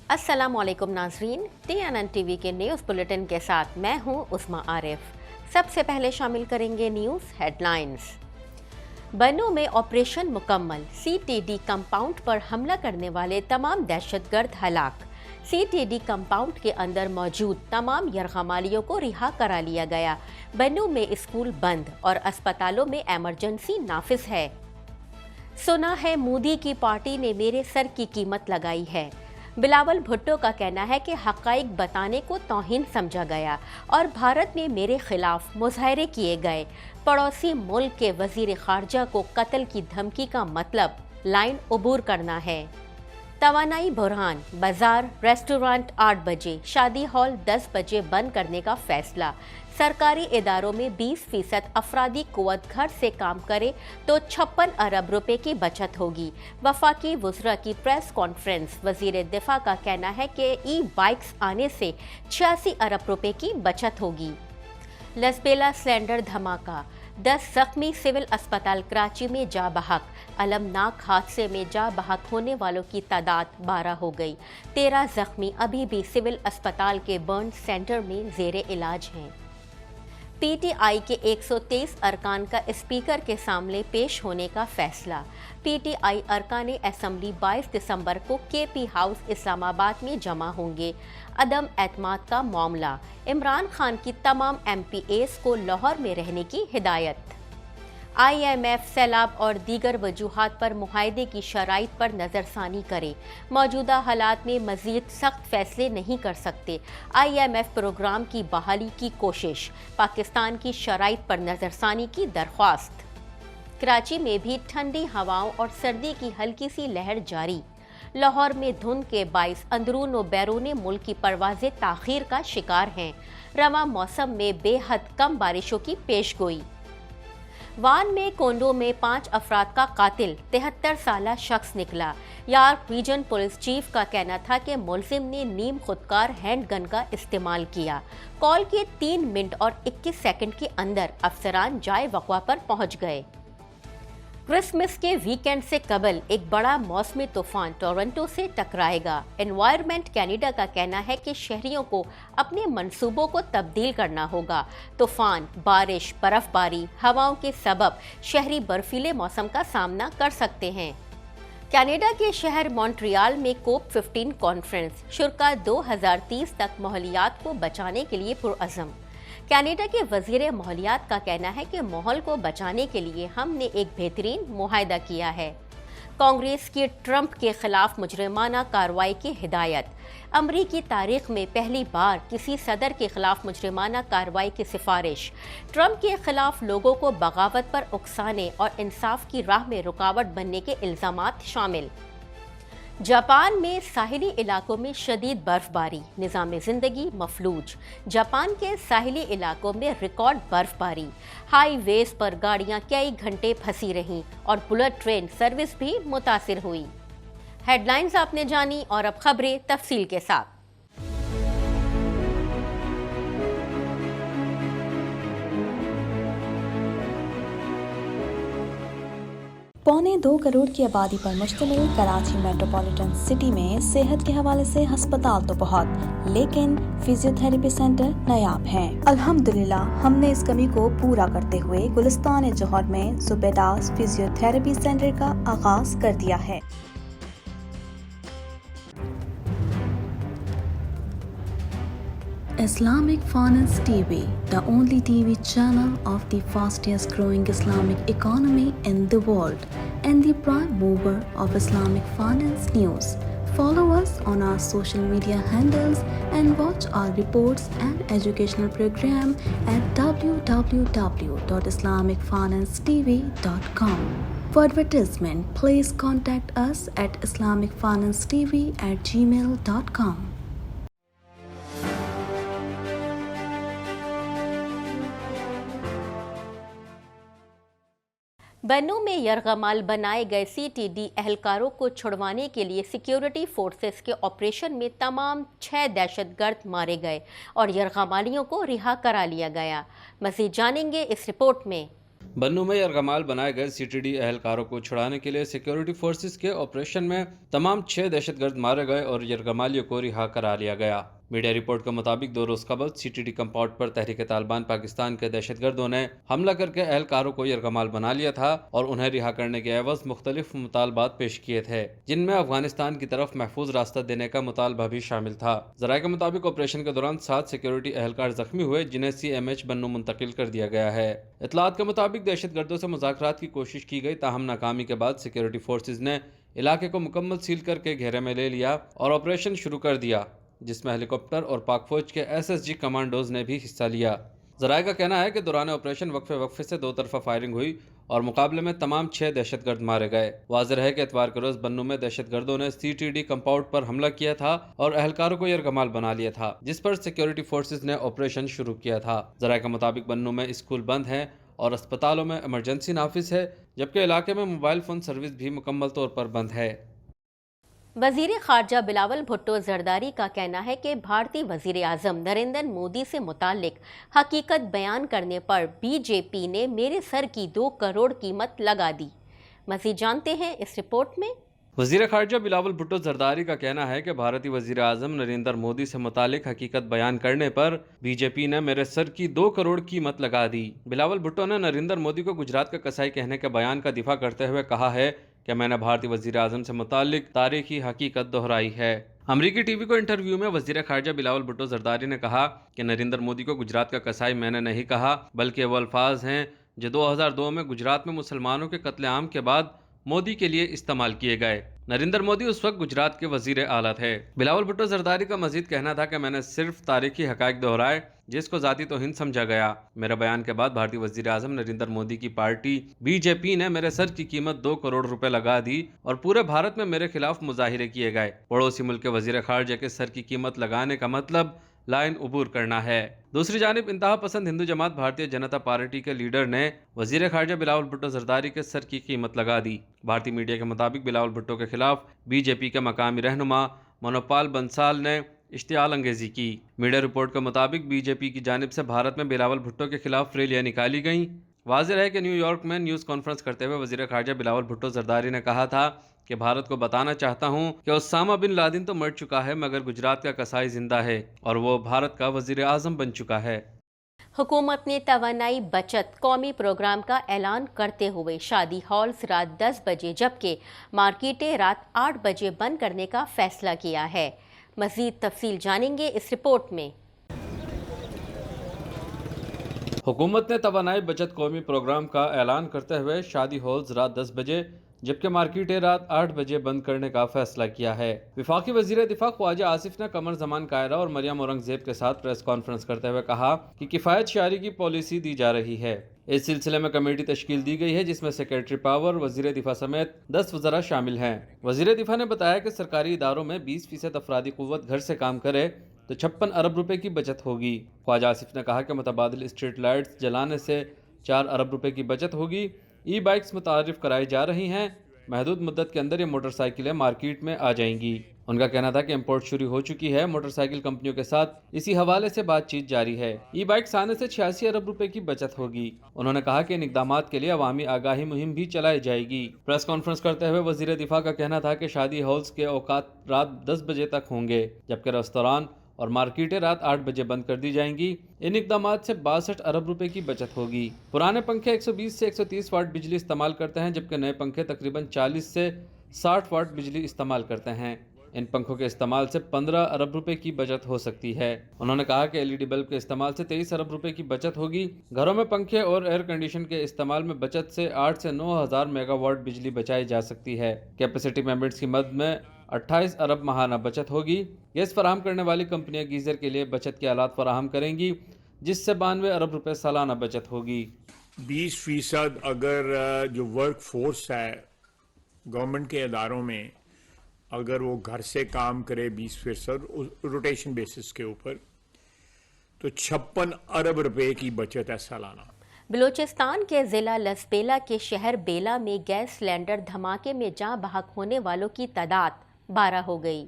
अस्सलाम वालेकुम नाजरीन, TNN टीवी के न्यूज़ बुलेटिन के साथ मैं हूं उस्मा आरिफ। सबसे पहले शामिल करेंगे न्यूज़ हेडलाइंस। बन्नू में ऑपरेशन मुकम्मल, CTD कंपाउंड पर हमला करने वाले तमाम दहशतगर्द हलाक। CTD कंपाउंड के अंदर मौजूद तमाम यरगमालियों को रिहा करा लिया गया। बन्नू में स्कूल बंद और अस्पतालों में एमरजेंसी नाफिज है। सुना है मोदी की पार्टी ने मेरे सर की कीमत लगाई है। बिलावल भुट्टो का कहना है कि हक़ाइक़ बताने को तौहीन समझा गया और भारत में मेरे खिलाफ मुज़ाहरे किए गए। पड़ोसी मुल्क के वज़ीर ख़ारजा को कत्ल की धमकी का मतलब लाइन अबूर करना है। तवानाई बुरहान, बाज़ार रेस्टोरेंट 8 बजे, शादी हॉल 10 बजे बंद करने का फ़ैसला। सरकारी इदारों में 20% अफरादी कुव्वत घर से काम करे तो 56 अरब रुपए की बचत होगी। वफाकी वज़रा की प्रेस कॉन्फ्रेंस। वज़ीर दिफा का कहना है कि ई बाइक्स आने से 86 अरब रुपए की बचत होगी। लसबेला सिलेंडर धमाका, 10 जख्मी, सिविल अस्पताल कराची में जा बहक। अलमनाक हादसे में जा बहक होने वालों की तादाद 12 हो गई। 13 जख्मी अभी भी सिविल अस्पताल के बर्न सेंटर में ज़ेरे इलाज हैं। PTI के 123 अरकान का स्पीकर के सामने पेश होने का फैसला। PTI अरकान असम्बली 22 दिसंबर को KP हाउस इस्लामाबाद में जमा होंगे। अदम एतमाद का मामला, इमरान खान की तमाम MPAs को लाहौर में रहने की हिदायत। IMF सैलाब और दीगर वजूहात पर मुआहदे की शराइत पर नज़रसानी करे। मौजूदा हालात में मज़ीद सख्त फैसले नहीं कर सकते। IMF प्रोग्राम की बहाली की कोशिश, पाकिस्तान की शराइत पर नज़रसानी की दरख्वास्त। कराची में भी ठंडी हवाओं और सर्दी की हल्की सी लहर जारी। लाहौर में धुंध के बाइस अंदरून व बैरून मुल्क की परवाज़ें ताख़ीर का शिकार हैं। रवां मौसम में बेहद कम बारिशों की पेशगोई। वान में कोंडो में 5 अफराद का कातिल 73 साला शख्स निकला। यार्क रीजन पुलिस चीफ का कहना था कि मुलजिम ने नीम खुदकार हैंड गन का इस्तेमाल किया। कॉल के 3 मिनट और 21 सेकंड के अंदर अफसरान जाए वक़वा पर पहुंच गए। क्रिसमस के वीकेंड से कबल एक बड़ा मौसमी तूफान टोरंटो से टकराएगा। एनवायरनमेंट कैनेडा का कहना है कि शहरियों को अपने मंसूबों को तब्दील करना होगा। तूफान, बारिश, बर्फबारी, हवाओं के सबब शहरी बर्फीले मौसम का सामना कर सकते हैं। कनाडा के शहर मॉन्ट्रियल में COP15 कॉन्फ्रेंस, शुरा 2030 तक माहौलियात को बचाने के लिए पुरअज़म। कनाडा के वज़ीर माहौलियात का कहना है कि माहौल को बचाने के लिए हमने एक बेहतरीन मुआहदा किया है। कांग्रेस की ट्रंप के खिलाफ मुजरिमाना कार्रवाई की हिदायत। अमरीकी तारीख में पहली बार किसी सदर के खिलाफ मुजरिमाना कार्रवाई की सिफारिश। ट्रंप के खिलाफ लोगों को बगावत पर उकसाने और इंसाफ की राह में रुकावट बनने के इल्ज़ामात शामिल। जापान में साहिली इलाकों में शदीद बर्फबारी, निज़ाम ज़िंदगी मफलूज। जापान के साहिली इलाकों में रिकॉर्ड बर्फबारी। हाई वेज पर गाड़ियां कई घंटे फंसी रहीं और बुलेट ट्रेन सर्विस भी मुतासिर हुई। हेडलाइंस आपने जानी और अब खबरें तफसील के साथ। पौने 2 करोड़ की आबादी पर मुश्तमिल कराची मेट्रोपॉलिटन सिटी में सेहत के हवाले से अस्पताल तो बहुत, लेकिन फिजियोथेरेपी सेंटर नायाब हैं। अल्हम्दुलिल्लाह हमने इस कमी को पूरा करते हुए गुलिस्तान जौहर में ज़ुबैदास फिजियोथेरेपी सेंटर का आगाज कर दिया है। Islamic Finance TV, the only TV channel of the fastest growing Islamic economy in the world and the prime mover of Islamic finance news. Follow us on our social media handles and watch our reports and educational program at www.islamicfinancetv.com. For advertisement, please contact us at islamicfinancetv@gmail.com. बन्नू में यरगमाल बनाए गए CTD एहलकारों को छुड़वाने के लिए security forces के operation में तमाम 6 दहशतगर्द मारे गए और यरगमालियों को रिहा करा लिया गया। मज़ीद जानेंगे इस रिपोर्ट में। बन्नू में यरगमाल बनाए गए सीटीडी अहलकारों को छुड़ाने के लिए सिक्योरिटी फोर्सेस के ऑपरेशन में तमाम 6 दहशतगर्द मारे गए और यरगमालियों को रिहा करा लिया गया। मीडिया रिपोर्ट के मुताबिक 2 रोज कबल सीटीडी कंपाउंड पर तहरीक तालिबान पाकिस्तान के दहशतगर्दों ने हमला करके अहलकारों को यरगमाल बना लिया था और उन्हें रिहा करने के एवज मुख्तलिफ मुतालबात पेश किए थे, जिनमें अफगानिस्तान की तरफ महफूज रास्ता देने का मुतालबा भी शामिल था। जराये के मुताबिक ऑपरेशन के दौरान 7 सिक्योरिटी एहलकार जख्मी हुए, जिन्हें CMH बन्नू मुंतकिल कर दिया गया है। इतलात के मुताबिक दहशतगर्दों से मुज़ाकरात की कोशिश की गई, ताहम नाकामी के बाद सिक्योरिटी फोर्सेज ने इलाके को मुकम्मल सील करके घेरे में ले लिया और ऑपरेशन शुरू कर दिया, जिसमें हेलीकॉप्टर और पाक फौज के SSG कमांडोज ने भी हिस्सा लिया। जराये का कहना है कि दौरान ऑपरेशन वक्फे से 2 तरफा फायरिंग हुई और मुकाबले में तमाम 6 दहशतगर्द मारे गए। वाज़ेह है कि इतवार के रोज बन्नू में दहशतगर्दों ने CTD कंपाउंड पर हमला किया था और अहलकारों को यरगमाल बना लिया था, जिस पर सिक्योरिटी फोर्सेज ने ऑपरेशन शुरू किया था। जराये के मुताबिक बन्नू में स्कूल बंद हैं और अस्पतालों में इमरजेंसी नाफिज है, जबकि इलाके में मोबाइल फ़ोन सर्विस भी मुकम्मल तौर पर बंद है। वज़ीर ख़ारजा बिलावल भुट्टो ज़रदारी का कहना है कि भारतीय वज़ीर आज़म नरेंद्र मोदी से मुताल्लिक हकीकत बयान करने पर BJP ने मेरे सर की 2 करोड़ कीमत लगा दी। मज़ीद जानते हैं इस रिपोर्ट में। वज़ीर ख़ारजा बिलावल भुट्टो ज़रदारी का कहना है कि भारतीय वज़ीर आज़म नरेंद्र मोदी से मुताल्लिक हकीकत बयान करने पर BJP ने मेरे सर की 2 करोड़ कीमत लगा दी। बिलावल भुट्टो ने नरेंद्र मोदी को गुजरात का कसाई कहने के बयान का दिफा करते हुए कहा है कि मैंने भारतीय वज़ीर आज़म से मुताल्लिक तारीखी हकीकत दोहराई है। अमरीकी टीवी को इंटरव्यू में वज़ीर ख़ारजा बिलावल भुट्टो ज़रदारी ने कहा कि नरेंद्र मोदी को गुजरात का कसाई मैंने नहीं कहा, बल्कि वो अल्फाज हैं जो 2002 में गुजरात में मुसलमानों के कत्लेआम के बाद मोदी के लिए इस्तेमाल किए गए। नरेंद्र मोदी उस वक्त गुजरात के वजीर आला थे। बिलावल भुट्टो ज़रदारी का मजीद कहना था कि मैंने सिर्फ तारीखी हक़ाइक़ दोहराए, जिसको ज़ाती तौहीन समझा गया। मेरे बयान के बाद भारतीय वज़ीर आज़म नरेंद्र मोदी की पार्टी BJP ने मेरे सर की कीमत 2 करोड़ रुपए लगा दी और पूरे भारत में मेरे खिलाफ मुजाहिरे किए गए। पड़ोसी मुल्क के वज़ीर ख़ारजा के सर की कीमत लगाने का मतलब लाइन उबूर करना है। दूसरी जानिब इंतहा पसंद हिंदू जमात भारतीय जनता पार्टी के लीडर ने वज़ीर ख़ारजा बिलावल भुट्टो ज़रदारी के सर की कीमत लगा दी। भारतीय मीडिया के मुताबिक बिलावल भुट्टो के खिलाफ BJP के मकामी रहनुमा मनोपाल बंसाल ने इश्तियाल अंगेजी की। मीडिया रिपोर्ट के मुताबिक BJP की जानिब से भारत में बिलावल भुट्टो के खिलाफ रैलियां निकाली गईं। वाज़ेह है कि न्यूयॉर्क में न्यूज़ कॉन्फ्रेंस करते हुए वज़ीर ख़ारजा बिलावल भुट्टो ज़रदारी ने कहा था कि भारत को बताना चाहता हूं कि उसामा बिन लादेन तो मर चुका है, मगर गुजरात का कसाई जिंदा है और वो भारत का वज़ीर आज़म बन चुका है। हुकूमत ने तवानाई बचत कौमी प्रोग्राम का ऐलान करते हुए शादी हॉल्स रात 10 बजे जबकि मार्केटें रात 8 बजे बंद करने का फैसला किया है। मज़ीद तफसील जानेंगे इस रिपोर्ट में। हुकूमत ने तवानाई बचत कौमी प्रोग्राम का ऐलान करते हुए शादी हॉल्स रात 10 बजे जबकि मार्केटें रात 8 बजे बंद करने का फैसला किया है। वफाकी वज़ीर दिफा ख्वाजा आसिफ ने कमर जमान कायरा और मरियम औरंगजेब के साथ प्रेस कॉन्फ्रेंस करते हुए कहा कि किफ़ायत शारी की पॉलिसी दी जा रही है। इस सिलसिले में कमेटी तश्कील दी गई है, जिसमें सेक्रेटरी पावर, वज़ीर दिफा समेत 10 वज़रा शामिल हैं। वज़ीर दिफा ने बताया कि सरकारी इदारों में 20% अफरादी क़ुव्वत घर से काम करे तो 56 अरब रुपए की बचत होगी। ख्वाजा आसिफ ने कहा कि मुतबादिल स्ट्रीट लाइट्स जलाने से 4 अरब रुपए की बचत होगी। ई बाइक्स मुतारिफ कराई जा रही हैं। महदूद मुद्दत के अंदर ये मोटरसाइकिलें मार्केट में आ जाएंगी। उनका कहना था कि इंपोर्ट शुरू हो चुकी है। मोटरसाइकिल कंपनियों के साथ इसी हवाले से बातचीत जारी है। ई बाइक्स आने से 86 अरब रुपए की बचत होगी। उन्होंने कहा कि इन इक़दामात के लिए अवामी आगाही मुहिम भी चलाई जाएगी। प्रेस कॉन्फ्रेंस करते हुए वज़ीर दिफा का कहना था कि शादी हॉल्स के औकात रात 10 बजे तक होंगे, जबकि रेस्तरान और मार्केटें रात 8 बजे बंद कर दी जाएंगी। इन इक़दामात से 62 अरब रुपए की बचत होगी। पुराने पंखे 120 से 130 वाट बिजली इस्तेमाल करते हैं, जबकि नए पंखे तकरीबन 40 से 60 वाट बिजली इस्तेमाल करते हैं। इन पंखों के इस्तेमाल से 15 अरब रुपए की बचत हो सकती है। उन्होंने कहा कि LED बल्ब के इस्तेमाल से 23 अरब रुपए की बचत होगी। घरों में पंखे और एयर कंडीशन के इस्तेमाल में बचत से 8 से 9,000 मेगावाट बिजली बचाई जा सकती है। कैपेसिटी मेंबर्स की मद में 28 अरब माहाना बचत होगी। गैस फराहम करने वाली कंपनियां गीजर के लिए बचत के आलात फराहम करेंगी, जिससे 92 अरब रुपए सालाना बचत होगी। 20% अगर जो वर्क फोर्स है गवर्नमेंट के इदारों में, अगर वो घर से काम करे 20% रोटेशन बेसिस के ऊपर, तो 56 अरब रुपए की बचत है सालाना। बलूचिस्तान के ज़िला लसबेला के शहर बेला में गैस सिलेंडर धमाके में जाँ बहक होने वालों की तादाद 12 हो गई।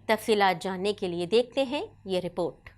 तफसीलात जानने के लिए देखते हैं ये रिपोर्ट।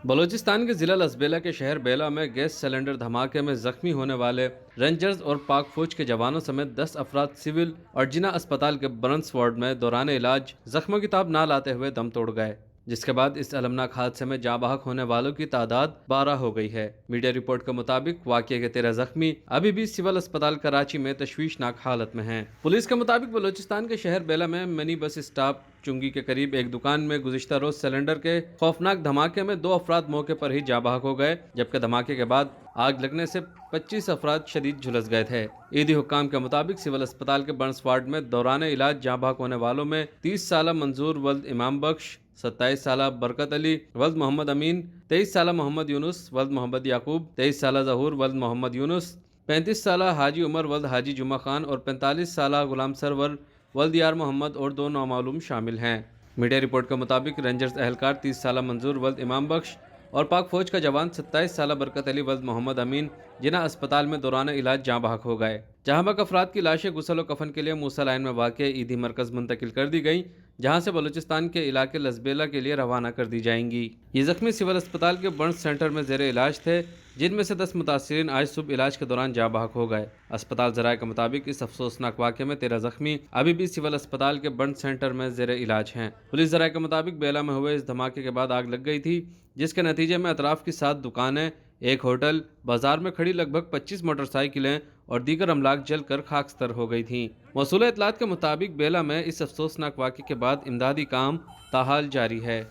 بلوچستان کے ضلع لسبیلا کے شہر بیلا میں گیس سلنڈر دھماکے میں زخمی ہونے والے رینجرز اور پاک فوج کے جوانوں سمیت 10 افراد سول اور جناح اسپتال کے برنس وارڈ میں دوران علاج زخموں کی تاب نہ لاتے ہوئے دم توڑ گئے، جس کے بعد اس المناک حادثے میں جاں بحق ہونے والوں کی تعداد 12 ہو گئی ہے۔ میڈیا رپورٹ کے مطابق واقعے کے 13 زخمی ابھی بھی سول اسپتال کراچی میں تشویشناک حالت میں ہیں۔ پولیس کے مطابق بلوچستان کے شہر بیلا میں منی بس اسٹاپ چنگی کے قریب ایک دکان میں گزشتہ روز سلنڈر کے خوفناک دھماکے میں 2 افراد موقع پر ہی جاں بحق ہو گئے، جبکہ دھماکے کے بعد آگ لگنے سے 25 افراد شدید جھلس گئے تھے۔ عیدی حکام کے مطابق سول اسپتال کے برنس وارڈ میں دوران علاج جاں بحق ہونے والوں میں 30 سالہ منظور ولد امام بخش، 27 سالہ برکت علی ولد محمد امین، 23 سالہ محمد یونس ولد محمد یعقوب، 23 سالہ ظہور ولد محمد یونس، 35 سالہ حاجی عمر ولد حاجی جمعہ خان اور 45 سالہ غلام سرور ولد یار محمد اور 2 نامعلوم شامل ہیں۔ میڈیا رپورٹ کے مطابق رینجرز اہلکار 30 سالہ منظور ولد امام بخش اور پاک فوج کا جوان 27 سالہ برکت علی ولد محمد امین جناح اسپتال میں دوران علاج جاں بحق ہو گئے۔ جہاں بحق افراد کی لاشیں غسل و کفن کے لیے موسیٰ لائن میں واقع عیدی مرکز منتقل کر دی گئیں، جہاں سے بلوچستان کے علاقے لسبیلا کے لیے روانہ کر دی جائیں گی۔ یہ زخمی سول اسپتال کے برنس سینٹر میں زیر علاج تھے، جن میں سے 10 متاثرین آج صبح علاج کے دوران جاں بحق ہو گئے۔ اسپتال ذرائع کے مطابق اس افسوسناک واقعے میں 13 زخمی ابھی بھی سول اسپتال کے برنس سینٹر میں زیر علاج ہیں۔ پولیس ذرائع کے مطابق بیلا میں ہوئے اس دھماکے کے بعد آگ لگ گئی تھی، جس کے نتیجے میں اطراف کی 7 دکانیں، ایک ہوٹل، بازار میں کھڑی لگ بھگ 25 موٹر سائیکلیں اور دیگر املاک جل کر خاکستر ہو گئی تھیں۔ موصولہ اطلاعات کے مطابق بیلا میں اس افسوسناک واقعے کے بعد امدادی کام تاحال جاری ہے۔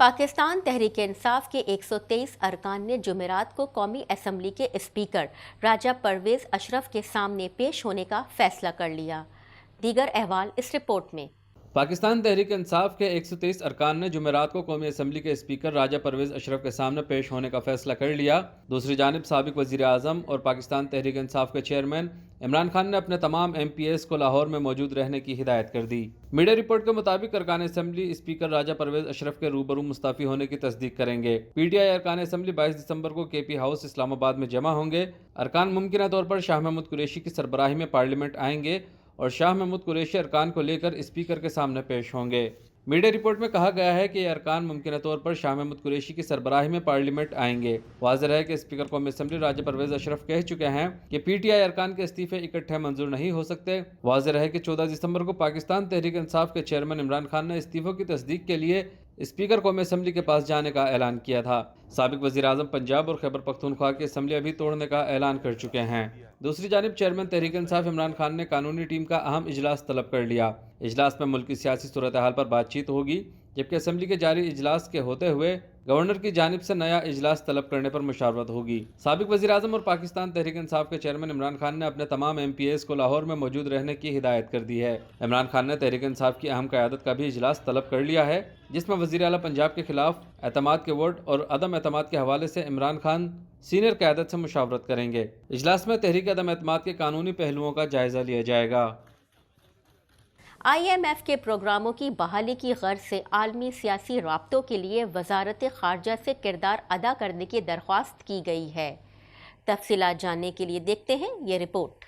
پاکستان تحریک انصاف کے 123 ارکان نے جمعرات کو قومی اسمبلی کے اسپیکر راجہ پرویز اشرف کے سامنے پیش ہونے کا فیصلہ کر لیا۔ دیگر احوال اس رپورٹ میں۔ پاکستان تحریک انصاف کے 123 ارکان نے جمعرات کو قومی اسمبلی کے اسپیکر راجہ پرویز اشرف کے سامنے پیش ہونے کا فیصلہ کر لیا۔ دوسری جانب سابق وزیر اعظم اور پاکستان تحریک انصاف کے چیئرمین عمران خان نے اپنے تمام ایم پی ایز کو لاہور میں موجود رہنے کی ہدایت کر دی۔ میڈیا رپورٹ کے مطابق ارکان اسمبلی اسپیکر راجہ پرویز اشرف کے روبرو مستعفی ہونے کی تصدیق کریں گے۔ پی ٹی آئی ارکان اسمبلی 22 دسمبر کو کے پی ہاؤس اسلام آباد میں جمع ہوں گے۔ ارکان ممکنہ طور پر شاہ محمود قریشی کی سربراہی میں پارلیمنٹ آئیں گے اور شاہ محمود قریشی ارکان کو لے کر اسپیکر کے سامنے پیش ہوں گے۔ میڈیا رپورٹ میں کہا گیا ہے کہ یہ ارکان ممکنہ طور پر شاہ محمود قریشی کی سربراہی میں پارلیمنٹ آئیں گے۔ واضح ہے کہ اسپیکر قومی اسمبلی راجہ پرویز اشرف کہہ چکے ہیں کہ پی ٹی آئی ارکان کے استعفے اکٹھے منظور نہیں ہو سکتے۔ واضح ہے کہ 14 دسمبر کو پاکستان تحریک انصاف کے چیئرمین عمران خان نے استعفوں کی تصدیق کے لیے اسپیکر قومی اسمبلی کے پاس جانے کا اعلان کیا تھا۔ سابق وزیر اعظم پنجاب اور خیبر پختونخوا کی اسمبلیاں بھی توڑنے کا اعلان کر چکے ہیں۔ دوسری جانب چیئرمین تحریک انصاف عمران خان نے قانونی ٹیم کا اہم اجلاس طلب کر لیا۔ اجلاس میں ملک کی سیاسی صورتحال پر بات چیت ہوگی، جبکہ اسمبلی کے جاری اجلاس کے ہوتے ہوئے گورنر کی جانب سے نیا اجلاس طلب کرنے پر مشاورت ہوگی۔ سابق وزیر اعظم اور پاکستان تحریک انصاف کے چیئرمین عمران خان نے اپنے تمام ایم پی ایز کو لاہور میں موجود رہنے کی ہدایت کر دی ہے۔ عمران خان نے تحریک انصاف کی اہم قیادت کا بھی اجلاس طلب کر لیا ہے، جس میں وزیر اعلیٰ پنجاب کے خلاف اعتماد کے ووٹ اور عدم اعتماد کے حوالے سے عمران خان سینئر قیادت سے مشاورت کریں گے۔ اجلاس میں تحریک عدم اعتماد کے قانونی پہلوؤں کا جائزہ لیا جائے گا۔ آئی ایم ایف کے پروگراموں کی بحالی کی غرض سے عالمی سیاسی رابطوں کے لیے وزارت خارجہ سے کردار ادا کرنے کی درخواست کی گئی ہے۔ تفصیلات جاننے کے لیے دیکھتے ہیں یہ رپورٹ۔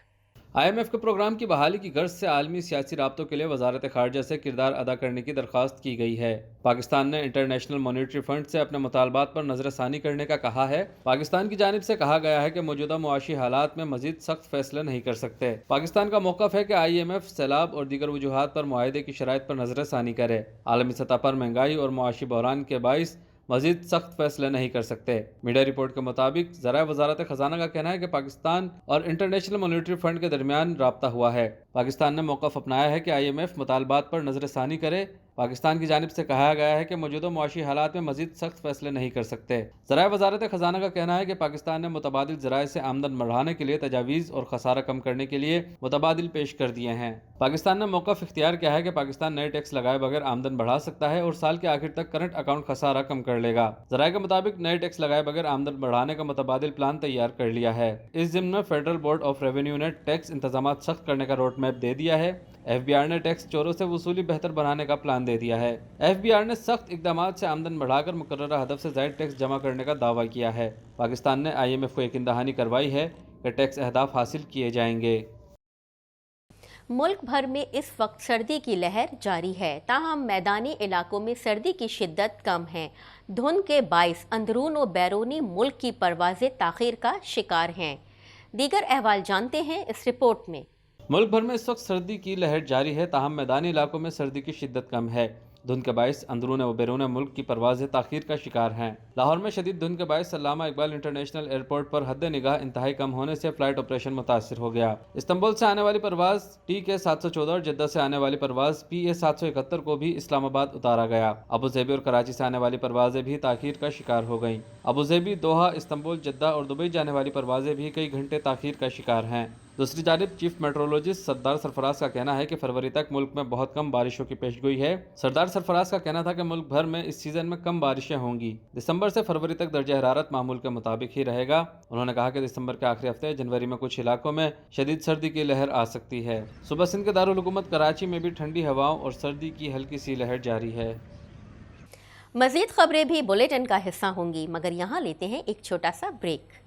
آئی ایم ایف کے پروگرام کی بحالی کی غرض سے عالمی سیاسی رابطوں کے لیے وزارت خارجہ سے کردار ادا کرنے کی درخواست کی گئی ہے۔ پاکستان نے انٹرنیشنل مانیٹری فنڈ سے اپنے مطالبات پر نظر ثانی کرنے کا کہا ہے۔ پاکستان کی جانب سے کہا گیا ہے کہ موجودہ معاشی حالات میں مزید سخت فیصلے نہیں کر سکتے۔ پاکستان کا موقف ہے کہ آئی ایم ایف سیلاب اور دیگر وجوہات پر معاہدے کی شرائط پر نظر ثانی کرے۔ عالمی سطح پر مہنگائی اور معاشی بحران کے باعث مزید سخت فیصلے نہیں کر سکتے۔ میڈیا رپورٹ کے مطابق ذرائع وزارت خزانہ کا کہنا ہے کہ پاکستان اور انٹرنیشنل مانیٹری فنڈ کے درمیان رابطہ ہوا ہے۔ پاکستان نے موقف اپنایا ہے کہ آئی ایم ایف مطالبات پر نظر ثانی کرے۔ پاکستان کی جانب سے کہا گیا ہے کہ موجودہ معاشی حالات میں مزید سخت فیصلے نہیں کر سکتے۔ ذرائع وزارت خزانہ کا کہنا ہے کہ پاکستان نے متبادل ذرائع سے آمدن بڑھانے کے لیے تجاویز اور خسارہ کم کرنے کے لیے متبادل پیش کر دیے ہیں۔ پاکستان نے موقف اختیار کیا ہے کہ پاکستان نئے ٹیکس لگائے بغیر آمدن بڑھا سکتا ہے اور سال کے آخر تک کرنٹ اکاؤنٹ خسارہ کم کر لے گا۔ ذرائع کے مطابق نئے ٹیکس لگائے بغیر آمدن بڑھانے کا متبادل پلان تیار کر لیا ہے۔ اس ضمن میں فیڈرل بورڈ آف ریونیو نے ٹیکس انتظامات سخت کرنے کا روڈ میپ دے دیا ہے۔ ایف بی آر نے ٹیکس چوروں سے وصولی بہتر بنانے کا پلان دے دیا ہے۔ ایف بی آر نے سخت اقدامات سے آمدن بڑھا کر مقررہ ہدف سے زائد ٹیکس جمع کرنے کا دعویٰ کیا ہے۔ پاکستان نے آئی ایم ایف کو یقین دہانی کروائی ہے کہ ٹیکس اہداف حاصل کیے جائیں گے۔ मुल्क भर में इस वक्त सर्दी की लहर जारी है, ताहम मैदानी इलाकों में सर्दी की शिद्दत कम है। धुंध के बाइस अंदरून और बैरूनी मुल्क की परवाज़ें ताख़ीर का शिकार हैं। दीगर अहवाल जानते हैं इस रिपोर्ट में। मुल्क भर में इस वक्त सर्दी की लहर जारी है, ताहम मैदानी इलाकों में सर्दी की शिद्दत कम है। धुंध के बायस अंदरून व बैरून मुल्क की परवाज़ें ताख़ीर का शिकार हैं। लाहौर में शदीद धुंध के बायस अल्लामा इकबाल इंटरनेशनल एयरपोर्ट पर हद निगाह इंतहाई कम होने से फ़्लाइट ऑपरेशन मुतासर हो गया। इस्तांबुल से आने वाली परवाज़ TK 714 और जद्दा से आने वाली परवाज़ PA 771 को भी इस्लामाबाद उतारा गया। अबूज़ेबी और कराची से आने वाली परवाज़ें भी ताख़ीर का शिकार हो गईं। अबूज़ेबी, दोहा, इस्तांबुल, जद्दा और दुबई जाने वाली परवाज़ें भी कई घंटे ताख़ीर का शिकार हैं। दूसरी जानिब चीफ मेट्रोलॉजिस्ट सरदार सरफराज का कहना है कि फरवरी तक मुल्क में बहुत कम बारिशों की पेशगोई है। सरदार सरफराज का कहना था कि मुल्क भर में इस सीज़न में कम बारिशें होंगी। दिसंबर से फरवरी तक दर्जा हरारत मामूल के मुताबिक ही रहेगा। उन्होंने कहा कि दिसंबर के आखिरी हफ्ते जनवरी में कुछ इलाकों में शदीद सर्दी की लहर आ सकती है। सुबह सिंध के दारुल हुकूमत कराची में भी ठंडी हवाओं और सर्दी की हल्की सी लहर जारी है। मज़ीद खबरें भी बुलेटिन का हिस्सा होंगी, मगर यहाँ लेते हैं एक छोटा सा ब्रेक।